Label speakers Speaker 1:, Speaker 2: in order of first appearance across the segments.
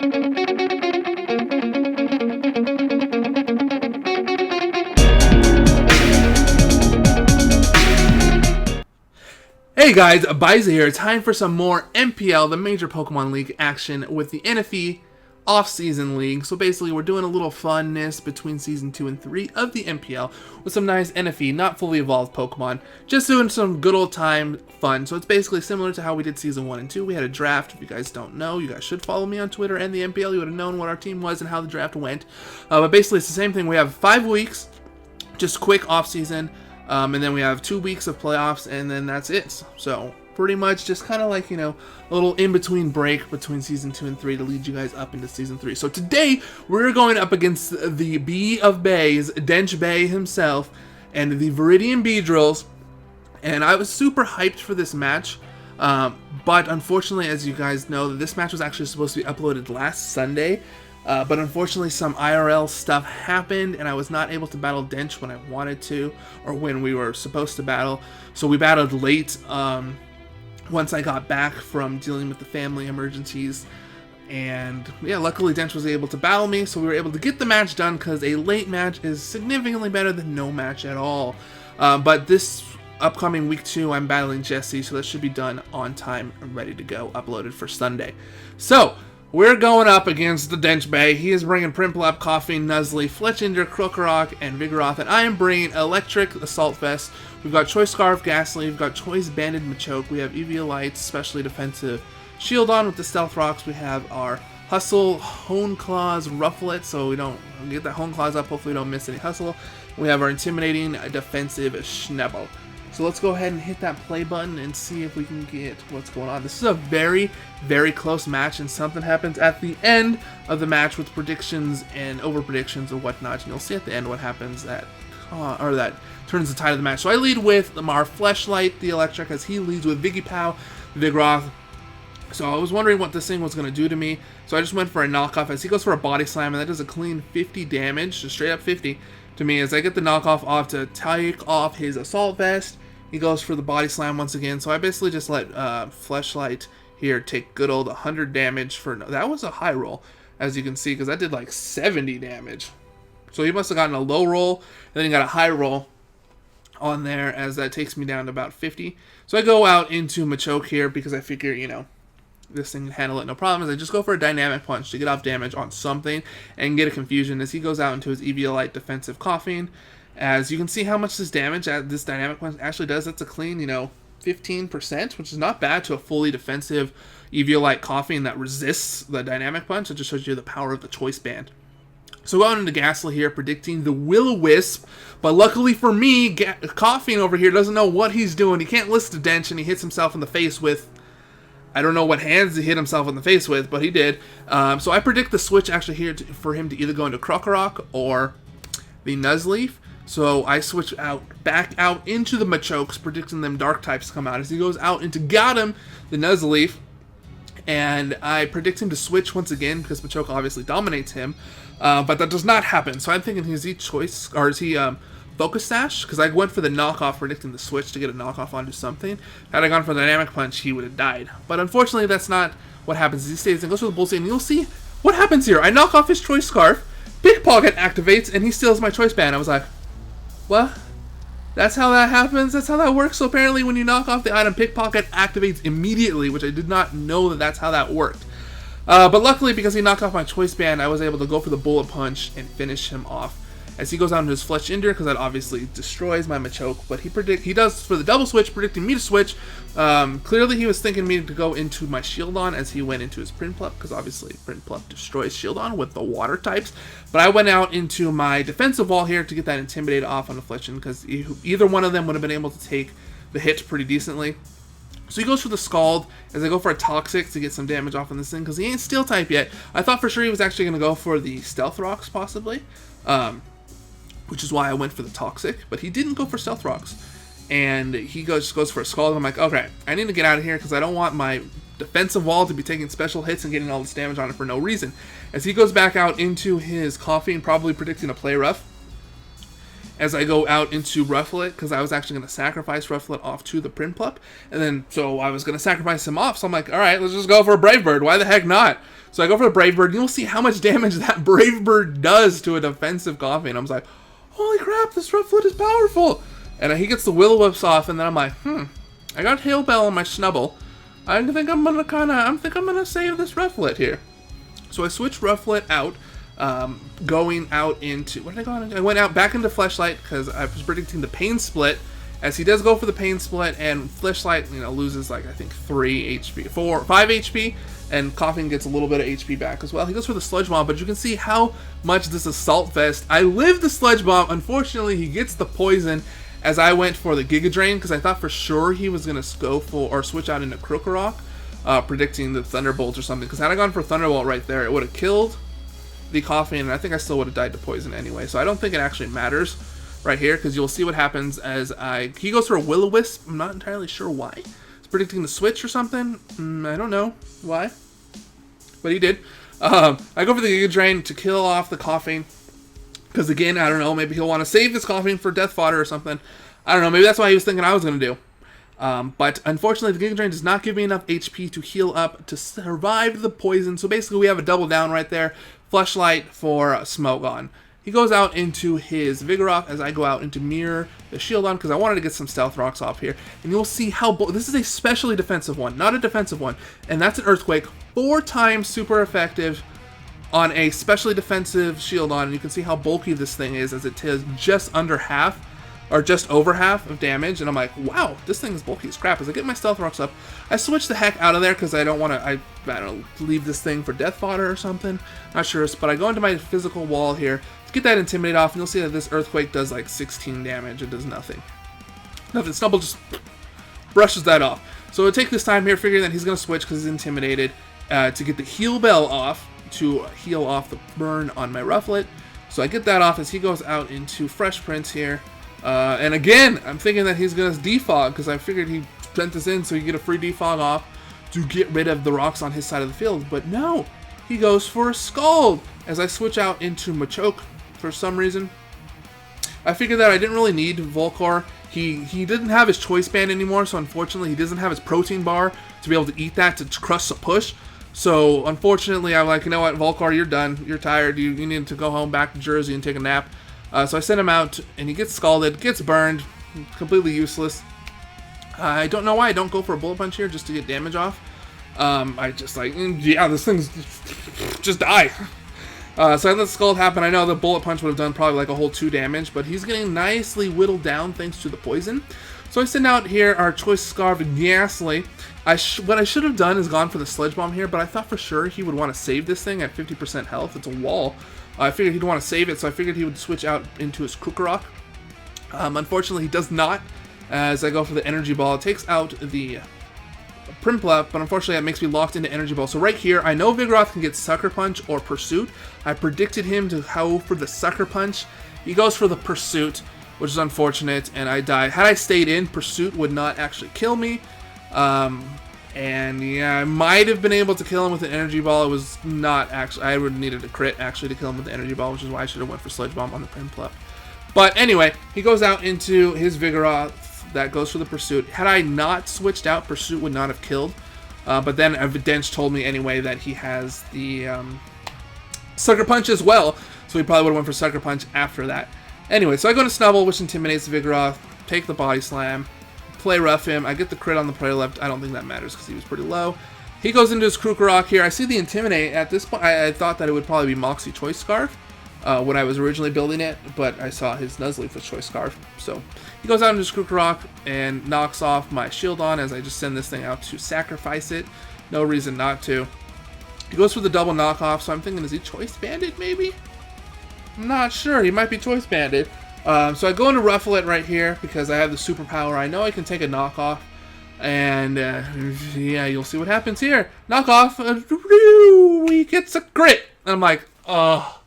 Speaker 1: Hey guys, Biza here. Time for some more MPL, the Major Pokemon League action with the NFE Offseason League. So basically we're doing a little funness between Season 2 and 3 of the MPL with some nice NFE, not fully evolved Pokemon. Just doing some good old time fun. So it's basically similar to how we did Season 1 and 2. We had a draft. If you guys don't know, you guys should follow me on Twitter and the MPL. You would have known what our team was and how the draft went. But basically it's the same thing. We have 5 weeks, just quick off-season. And then we have 2 weeks of playoffs, and then that's it. So pretty much just kind of like, you know, a little in-between break between Season 2 and 3 to lead you guys up into Season 3. So today, we're going up against the Bee of Bays, Dench Bay himself, and the Viridian Beedrills. And I was super hyped for this match. But unfortunately, as you guys know, this match was actually supposed to be uploaded last Sunday. But unfortunately some IRL stuff happened and I was not able to battle Dench when I wanted to, or when we were supposed to battle. So we battled late once I got back from dealing with the family emergencies. And yeah, luckily Dench was able to battle me, so we were able to get the match done because a late match is significantly better than no match at all. But this upcoming week 2 I'm battling Jesse, so that should be done on time and ready to go, uploaded for Sunday. So we're going up against the Dench Bay. He is bringing Prinplup, Coughing, Nuzleaf, Fletchinder, Krokorok, and Vigoroth, and I am bringing Electric, Assault Vest. We've got Choice Scarf, Ghastly, we've got Choice Banded Machoke, we have Eviolite, Specially Defensive, Shieldon with the Stealth Rocks, we have our Hustle, Hone Claws, Rufflet, so we don't get that Hone Claws up, hopefully we don't miss any Hustle. We have our Intimidating, Defensive Schnebel. So let's go ahead and hit that play button and see if we can get what's going on. This is a very, very close match, and something happens at the end of the match with predictions and over predictions and whatnot. And you'll see at the end what happens that turns the tide of the match. So I lead with our Fleshlight, the Electric, as he leads with Viggypow, Vigoroth. So I was wondering what this thing was going to do to me. So I just went for a knockoff as he goes for a Body Slam, and that does a clean 50 damage, just straight up 50 to me as I get the knockoff off to take off his Assault Vest. He goes for the Body Slam once again, so I basically just let Fleshlight here take good old 100 damage for... That was a high roll, as you can see, because that did like 70 damage. So he must have gotten a low roll, and then he got a high roll on there, as that takes me down to about 50. So I go out into Machoke here, because I figure, you know, this thing can handle it no problem. I just go for a Dynamic Punch to get off damage on something and get a Confusion as he goes out into his Eviolite Defensive Coughing. As you can see how much this damage this Dynamic Punch actually does. That's a clean, you know, 15%, which is not bad to a fully defensive Eviolite Coughing that resists the Dynamic Punch. It just shows you the power of the Choice Band. So going into Ghastly here, predicting the Will-O-Wisp, but luckily for me, Coughing over here doesn't know what he's doing. He can't list a Dench, and he hits himself in the face with... I don't know what hands he hit himself in the face with, but he did. So I predict the switch actually here for him to either go into Krokorok or the Nuzleaf. So I switch back out into the Machokes, predicting them Dark types come out. As he goes out into Gotham, the Nuzleaf, and I predict him to switch once again because Machoke obviously dominates him, but that does not happen. So I'm thinking, is he Choice, or is he Focus Sash? Because I went for the knockoff, predicting the switch to get a knockoff onto something. Had I gone for the Dynamic Punch, he would have died. But unfortunately, that's not what happens. He stays and goes for the Bullseye, and you'll see what happens here. I knock off his Choice Scarf, Pickpocket activates, and he steals my Choice Band. I was like, what? That's how that happens? That's how that works? So apparently when you knock off the item, Pickpocket activates immediately, which I did not know that that's how that worked. But luckily, because he knocked off my Choice Band, I was able to go for the Bullet Punch and finish him off. As he goes out into his Fletchinder, because that obviously destroys my Machoke, but he does for the double switch, predicting me to switch. Clearly he was thinking me to go into my Shieldon as he went into his Prinplup, because obviously Prinplup destroys Shieldon with the water types. But I went out into my defensive wall here to get that Intimidate off on the Fletchinder, because either one of them would have been able to take the hit pretty decently. So he goes for the Scald, as I go for a Toxic to get some damage off on this thing, because he ain't Steel type yet. I thought for sure he was actually going to go for the Stealth Rocks, possibly. Which is why I went for the Toxic, but he didn't go for Stealth Rocks. And he goes for a Scald, and I'm like, okay, I need to get out of here because I don't want my defensive wall to be taking special hits and getting all this damage on it for no reason. As he goes back out into his Coughing, probably predicting a Play Rough. as I go out into Rufflet, because I was actually going to sacrifice Rufflet off to the Prinplup, and then so I was going to sacrifice him off, so I'm like, alright, let's just go for a Brave Bird, why the heck not? So I go for the Brave Bird, and you'll see how much damage that Brave Bird does to a defensive Coffee, and I was like, holy crap, this Rufflet is powerful! And he gets the Will-O-Wisps off, and then I'm like, I got Hail Bell on my Snubble. I think I'm gonna save this Rufflet here. So I switched Rufflet out, going out into, what did I go on? I went out back into Fleshlight because I was predicting the Pain Split, as he does go for the Pain Split, and Fleshlight, loses like I think 5 HP, and Coughing gets a little bit of HP back as well. He goes for the Sludge Bomb, but you can see how much this Assault Vest. I lived the Sludge Bomb. Unfortunately, he gets the poison, as I went for the Giga Drain, because I thought for sure he was going to go for, or switch out into Krokorok, predicting the Thunderbolt or something, because had I gone for Thunderbolt right there, it would have killed the Coughing, and I think I still would have died to poison anyway, so I don't think it actually matters right here, because you'll see what happens as he goes for a Will-O-Wisp. I'm not entirely sure why. It's predicting the switch or something. I don't know why, but he did. I go for the Giga Drain to kill off the Coughing, because again, I don't know, maybe he'll want to save this Coughing for Death Fodder or something. I don't know, maybe that's why he was thinking I was going to do. But unfortunately, the Giga Drain does not give me enough HP to heal up to survive the poison. So basically, we have a double down right there. Fleshlight for Smogon. He goes out into his Vigoroth as I go out into Mirror the Shieldon, because I wanted to get some Stealth Rocks off here. And you'll see how this is a specially defensive one, not a defensive one. And that's an Earthquake, 4 times super effective on a specially defensive Shieldon. And you can see how bulky this thing is, as it is just under half, or just over half of damage, and I'm like, wow, this thing is bulky as crap. As I get my Stealth Rocks up, I switch the heck out of there because I don't want to, I don't know, leave this thing for Death Fodder or something. Not sure, but I go into my physical wall here to get that Intimidate off, and you'll see that this Earthquake does like 16 damage. It does nothing. Nothing. Snubble just brushes that off. So I'll take this time here, figuring that he's going to switch because he's intimidated, to get the Heal Bell off, to heal off the burn on my Rufflet. So I get that off as he goes out into Fresh Prince here. And again, I'm thinking that he's going to defog, because I figured he sent this in so he get a free defog off to get rid of the rocks on his side of the field. But no, he goes for a Scald as I switch out into Machoke for some reason. I figured that I didn't really need Volcar. He didn't have his Choice Band anymore, so unfortunately he doesn't have his Protein Bar to be able to eat that to crush a push. So unfortunately I'm like, you know what, Volcar, you're done. You're tired. You need to go home back to Jersey and take a nap. So I send him out, and he gets scalded, gets burned, completely useless. I don't know why I don't go for a Bullet Punch here just to get damage off. I just like, yeah, this thing's just die. So I let the Scald happen. I know the Bullet Punch would have done probably like a whole 2 damage, but he's getting nicely whittled down thanks to the poison. So I send out here our Choice Scarf Ghastly. What I should have done is gone for the Sledge Bomb here, but I thought for sure he would want to save this thing at 50% health. It's a wall. I figured he'd want to save it, so I figured he would switch out into his Krokorok. Unfortunately, he does not, as I go for the Energy Ball. It takes out the Prinplup, but unfortunately that makes me locked into Energy Ball. So right here, I know Vigoroth can get Sucker Punch or Pursuit. I predicted him to go for the Sucker Punch. He goes for the Pursuit, which is unfortunate, and I die. Had I stayed in, Pursuit would not actually kill me. And yeah, I might have been able to kill him with an Energy Ball. It was not actually, I would have needed a crit actually to kill him with the Energy Ball, which is why I should have went for Sledge Bomb on the Prinplup. But anyway, he goes out into his Vigoroth, that goes for the Pursuit. Had I not switched out, Pursuit would not have killed. But then Evidence told me anyway that he has the Sucker Punch as well, so he probably would have went for Sucker Punch after that. Anyway, so I go to Snubble, which intimidates the Vigoroth, take the Body Slam, play rough him. I get the crit on the play left. I don't think that matters because he was pretty low. He goes into his Krokorok here. I see the Intimidate. At this point, I thought that it would probably be Moxie Choice Scarf when I was originally building it, but I saw his Nuzleaf with Choice Scarf. So he goes out into his Krokorok and knocks off my Shieldon as I just send this thing out to sacrifice it. No reason not to. He goes for the double knockoff, so I'm thinking, is he Choice Banded maybe? I'm not sure. He might be Choice Banded. So I go into Rufflet right here because I have the superpower. I know I can take a knockoff. And yeah, you'll see what happens here. Knockoff. He gets a crit. And I'm like, oh,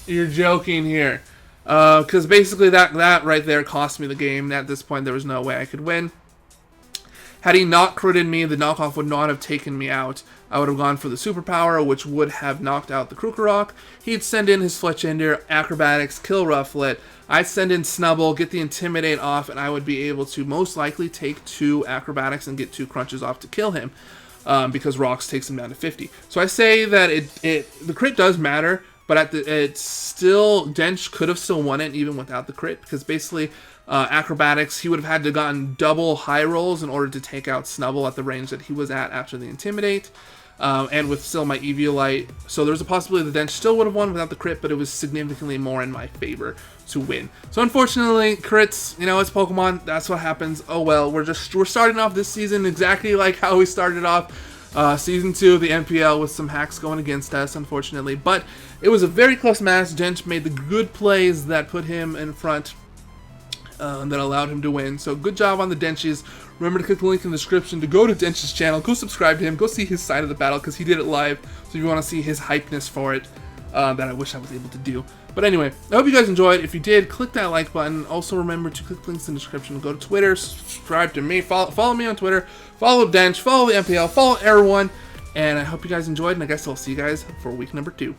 Speaker 1: you're joking here. Because basically that right there cost me the game. At this point, there was no way I could win. Had he not critted me, the knockoff would not have taken me out. I would have gone for the superpower, which would have knocked out the Krugerok. He'd send in his Fletchender, Acrobatics, kill Rufflet. I'd send in Snubble, get the Intimidate off, and I would be able to most likely take 2 Acrobatics and get 2 Crunches off to kill him. Because Rocks takes him down to 50. So I say that the crit does matter, but it's still, Dench could have still won it even without the crit, because basically Acrobatics, he would have had to gotten double high rolls in order to take out Snubble at the range that he was at after the Intimidate. And with still my Eviolite. So there's a possibility the Dench still would have won without the crit, but it was significantly more in my favor to win. So unfortunately, crits, you know, it's Pokemon, that's what happens. Oh well, we're starting off this season exactly like how we started off Season 2 of the MPL with some hacks going against us, unfortunately. But it was a very close match. Dench made the good plays that put him in front, that allowed him to win. So good job on the Denchies. Remember to click the link in the description to go to Dench's channel. Go subscribe to him. Go see his side of the battle because he did it live. So if you want to see his hypeness for it, that I wish I was able to do. But anyway, I hope you guys enjoyed. If you did, click that like button. Also remember to click links in the description. Go to Twitter, subscribe to me, follow me on Twitter, follow Dench, follow the MPL, follow everyone. And I hope you guys enjoyed, and I guess I'll see you guys for week number 2.